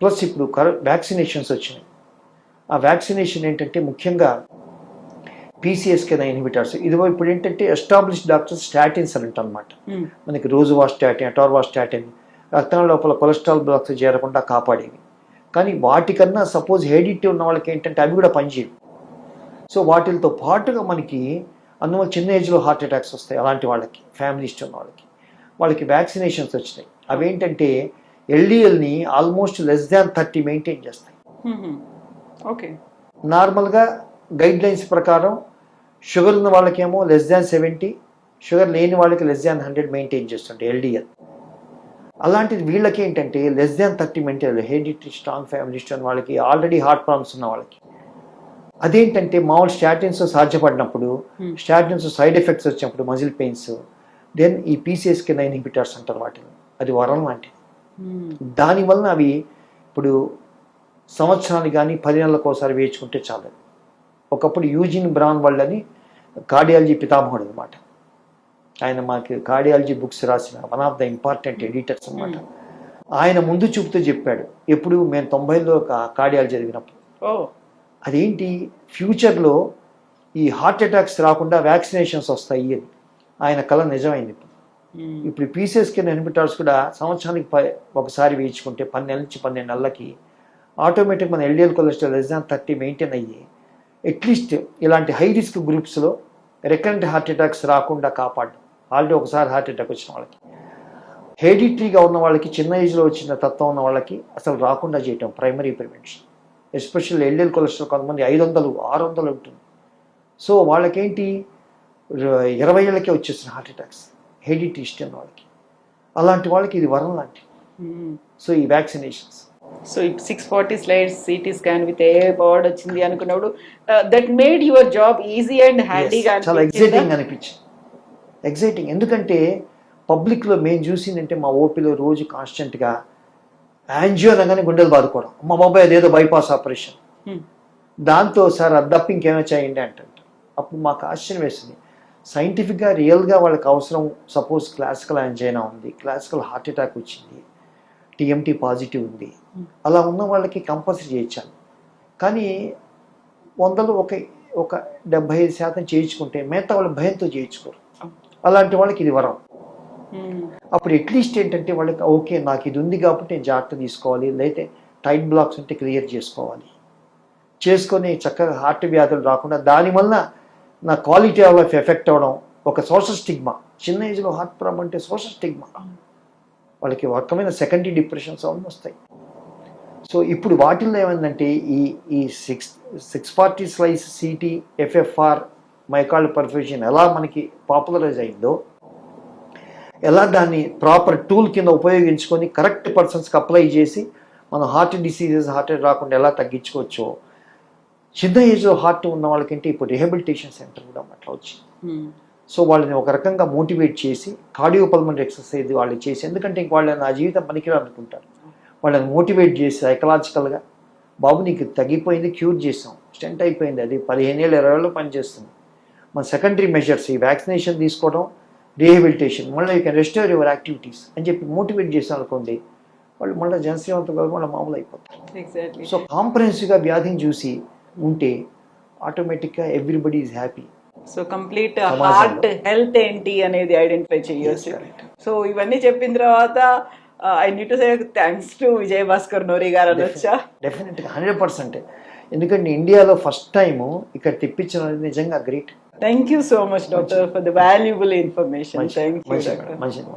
Plus ఇప్పుడు vaccinations వచ్చినాయి. ఆ వ్యాక్సినేషన్ ఏంటంటే ముఖ్యంగా PCSK9 ఇన్హిబిటర్స్. ఇదిగో ఇప్పుడు ఏంటంటే ఎస్టాబ్లిష్డ్ డాక్టర్స్ స్టాటిన్స్ అని అనమాట. మనకి రోజువాస్టాటిన్, అటార్వాస్టాటిన్ రక్తం లోపల కొలెస్ట్రాల్ బ్లాక్స్ చేరకుండా కాపాడేవి. కానీ వాటికన్నా సపోజ్ హెరిడిటీ ఉన్న వాళ్ళకి ఏంటంటే అవి కూడా పనిచేయవు. సో వాటితో పాటుగా మనకి అందువల్ల చిన్న ఏజ్లో హార్ట్ అటాక్స్ వస్తాయి. అలాంటి వాళ్ళకి, ఫ్యామిలీ హిస్టరీ ఉన్న వాళ్ళకి వ్యాక్సినేషన్స్ వచ్చినాయి. అవేంటంటే LDLని ఆల్మోస్ట్ <30 మెయింటైన్ చేస్తాయి. ఓకే. నార్మల్గా గైడ్ లైన్స్ ప్రకారం షుగర్ ఉన్న వాళ్ళకేమో <70, షుగర్ లేని వాళ్ళకి <100 మెయింటైన్ చేస్తుంటాయి LDL. అలాంటిది వీళ్ళకి ఏంటంటే <30 maintain, hereditary strong family history వాళ్ళకి, ఆల్రెడీ హార్ట్ ప్రాబ్లమ్స్ ఉన్న వాళ్ళకి. అదేంటంటే మామూలు స్టాటిన్స్ సాధ్యపడినప్పుడు, స్టాటిన్స్ సైడ్ ఎఫెక్ట్స్ వచ్చినప్పుడు మజిల్ పెయిన్స్, దెన్ ఈ PCSK9 ఇన్హిబిటర్స్ అంటారు వాటిని. అది వరం లాంటిది. దానివలన అవి ఇప్పుడు సంవత్సరానికి కానీ 10 నెలలకు ఒకసారి వేయించుకుంటే చాలు. ఒకప్పుడు యూజిన్ బ్రాన్ వరల్డ్ అని కార్డియాలజీ పితామహుడు అనమాట. ఆయన మాకు కార్డియాలజీ బుక్స్ రాసిన one of the important editors అనమాట. ఆయన ముందు చూపుతూ చెప్పాడు, ఎప్పుడు మేము 90లో కార్డియాలజీ చదివినప్పుడు, అదేంటి ఫ్యూచర్లో ఈ హార్ట్ అటాక్స్ రాకుండా వ్యాక్సినేషన్స్ వస్తాయి అని. ఆయన కళ నిజమైంది. ఇప్పుడు PCSK9 ఇన్హిబిటర్స్ కూడా సంవత్సరానికి ఒకసారి వేయించుకుంటే 10 నెలల నుంచి 12 నెలలకి ఆటోమేటిక్ మన LDL కొలెస్ట్రాల్ <30 మెయింటైన్ అయ్యి అట్లీస్ట్ ఇలాంటి హై రిస్క్ గ్రూప్స్లో రికరెంట్ హార్ట్ అటాక్స్ రాకుండా కాపాడు. ఆల్రెడీ ఒకసారి హార్ట్ అటాక్ వచ్చిన వాళ్ళకి, హెరిడిటరీగా ఉన్న వాళ్ళకి, చిన్న ఏజ్లో వచ్చిన తత్వం ఉన్న వాళ్ళకి అసలు రాకుండా చేయటం primary prevention. Especially LDL cholesterol కొంతమంది 500, 600 ఉంటుంది. సో వాళ్ళకేంటి 20 ఏళ్ళకే వచ్చేసిన హార్ట్ అటాక్స్, హెరిడిటరీ హిస్టరీ వాళ్ళకి. అలాంటి వాళ్ళకి ఇది వరం లాంటి. సో ఈ vaccinations. So 640 slides CT scan with a board వచ్చింది అనుకున్నప్పుడు that made your job easy and హ్యాండీగా. చాలా ఎగ్జైటింగ్ అనిపించింది. ఎగ్జైటింగ్ ఎందుకంటే పబ్లిక్లో మేము చూసిందంటే మా ఓపీలో రోజు కాన్స్టెంట్గా యాంజియో అనగానే గుండెలు బాదుకోవడం, మా బాబాయ్ అదేదో బైపాస్ ఆపరేషన్, దాంతో సార్ అది తప్ప ఇంకేమైనా చేయండి అంటారు. అప్పుడు మాకు ఆశ్చర్యం వేస్తుంది. సైంటిఫిక్గా రియల్గా వాళ్ళకి అవసరం, సపోజ్ క్లాసికల్ యాంజైనా ఉంది, క్లాసికల్ హార్ట్ అటాక్ వచ్చింది, TMT పాజిటివ్ ఉంది, అలా ఉన్న వాళ్ళకి కంపల్సరీ చేయించాలి. కానీ 100లో ఒక 75% చేయించుకుంటే మిగతా వాళ్ళు భయంతో చేయించుకోరు. అలాంటి వాళ్ళకి ఇది వరం. అప్పుడు అట్లీస్ట్ ఏంటంటే వాళ్ళకి ఓకే నాకు ఇది ఉంది కాబట్టి నేను జాగ్రత్త తీసుకోవాలి, లేకపోతే టైట్ బ్లాక్స్ ఉంటే క్లియర్ చేసుకొని చక్కగా హార్ట్ వ్యాధులు రాకుండా, దానివల్ల నా క్వాలిటీ ఆఫ్ లైఫ్ ఎఫెక్ట్ అవ్వడం, ఒక సోషల్ స్టిగ్మా. చిన్న ఏజ్లో హార్ట్ ప్రాబ్లం అంటే సోషల్ స్టిగ్మా, వాళ్ళకి ఒక రకమైన సెకండరీ డిప్రెషన్స్ అవన్నీ వస్తాయి. సో ఇప్పుడు వాటిల్లో ఏమైందంటే ఈ 640 స్లైస్ CT, FFR, మైకార్డ్ పర్ఫ్యూజన్ ఎలా మనకి పాపులరైజ్ అయిందో, ఎలా దాన్ని ప్రాపర్ టూల్ కింద ఉపయోగించుకొని కరెక్ట్ పర్సన్స్కి అప్లై చేసి మనం హార్ట్ డిసీజెస్, హార్ట్ రాకుండా ఎలా తగ్గించుకోవచ్చో, చిన్న ఏజ్లో హార్ట్ ఉన్న వాళ్ళకంటే ఇప్పుడు రిహాబిలిటేషన్ సెంటర్ కూడా అట్లా వచ్చింది. సో వాళ్ళని ఒక రకంగా మోటివేట్ చేసి కార్డియోపల్మనరీ ఎక్సర్సైజ్ వాళ్ళు చేసి, ఎందుకంటే వాళ్ళని నా జీవితం పనికిరాదు అనుకుంటారు, వాళ్ళని మోటివేట్ చేసి సైకలాజికల్గా, బాబు నీకు తగ్గిపోయింది, క్యూర్ చేసాం, స్టెంట్ అయిపోయింది, అది 15 ఏళ్ళు 20 ఏళ్ళు పనిచేస్తుంది. మన సెకండరీ మెజర్స్ ఈ వ్యాక్సినేషన్ తీసుకోవడం, రీహాబిలిటేషన్, మళ్ళీ you can restore your activities అని చెప్పి మోటివేట్ చేసాం అనుకోండి, వాళ్ళు మళ్ళీ జనసేవంతో మళ్ళీ మామూలు అయిపోతారు. సో కాంప్రహెన్సివ్గా వ్యాధిని చూసి ఉంటే ఆటోమేటిక్గా everybody is happy. So complete heart health ఏంటి అనేది ఐడెంటిఫై చేయొచ్చు. సో ఇవన్నీ చెప్పిన తర్వాత I need to say thanks to Vijay Bhaskar Nori గారు అనొచ్చా? డెఫినెట్గా 100%. ఎందుకంటే ఇండియాలో ఫస్ట్ టైము ఇక్కడ తెప్పించడం నిజంగా great. Thank you so much doctor for the valuable information. Thank you. మంచిది.